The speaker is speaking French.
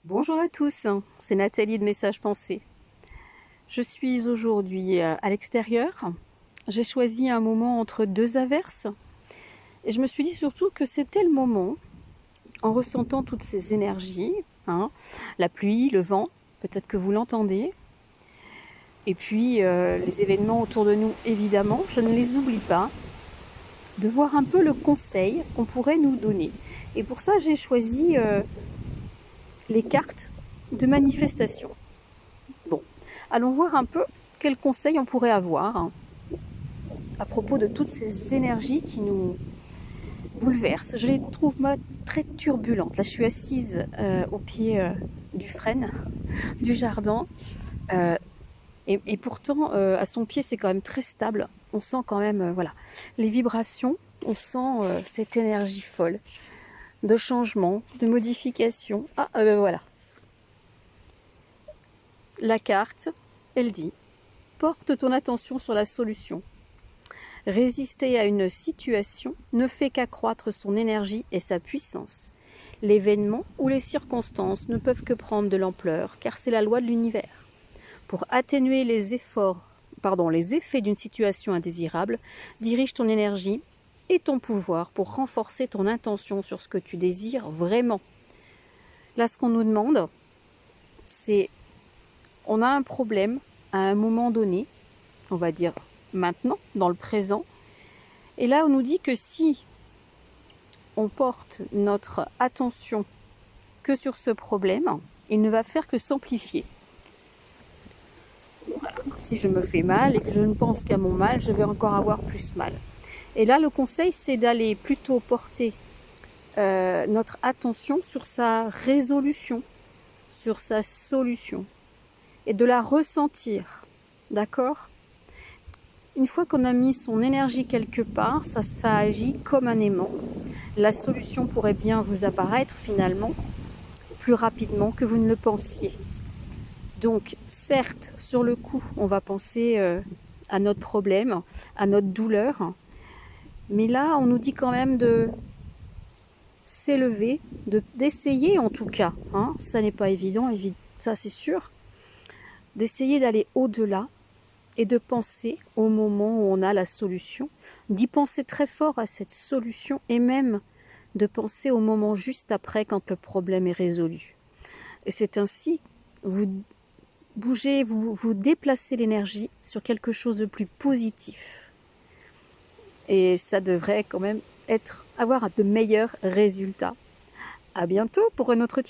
Bonjour à tous, c'est Nathalie de Messages Pensés. Je suis aujourd'hui à l'extérieur. J'ai choisi un moment entre deux averses et je me suis dit surtout que c'était le moment, en ressentant toutes ces énergies, la pluie, le vent, peut-être que vous l'entendez, et puis les événements autour de nous, évidemment, je ne les oublie pas, de voir un peu le conseil qu'on pourrait nous donner. Et pour ça, j'ai choisi les cartes de manifestation. Bon, allons voir un peu quels conseils on pourrait avoir à propos de toutes ces énergies qui nous bouleversent. Je les trouve moi très turbulentes. Là, je suis assise au pied du frêne du jardin. Euh, et pourtant, à son pied, c'est quand même très stable. On sent quand même, voilà, les vibrations. On sent cette énergie folle de changement, de modification. Voilà. La carte, elle dit: porte ton attention sur la solution. Résister à une situation ne fait qu'accroître son énergie et sa puissance. L'événement ou les circonstances ne peuvent que prendre de l'ampleur, car c'est la loi de l'univers. Pour atténuer les effets d'une situation indésirable, dirige ton énergie et ton pouvoir pour renforcer ton intention sur ce que tu désires vraiment. Là, ce qu'on nous demande, c'est: on a un problème à un moment donné, on va dire maintenant, dans le présent. Et là, on nous dit que si on porte notre attention que sur ce problème, il ne va faire que s'amplifier. Voilà. Si je me fais mal et que je ne pense qu'à mon mal, je vais encore avoir plus mal. Et là, le conseil, c'est d'aller plutôt porter notre attention sur sa résolution, sur sa solution, et de la ressentir. D'accord ? Une fois qu'on a mis son énergie quelque part, ça agit comme un aimant. La solution pourrait bien vous apparaître finalement plus rapidement que vous ne le pensiez. Donc, certes, sur le coup, on va penser à notre problème, à notre douleur, mais là, on nous dit quand même de s'élever, d'essayer en tout cas, ça n'est pas évident, ça c'est sûr, d'essayer d'aller au-delà et de penser au moment où on a la solution, d'y penser très fort à cette solution et même de penser au moment juste après quand le problème est résolu. Et c'est ainsi, vous bougez, vous déplacez l'énergie sur quelque chose de plus positif. Et ça devrait quand même avoir de meilleurs résultats. À bientôt pour un autre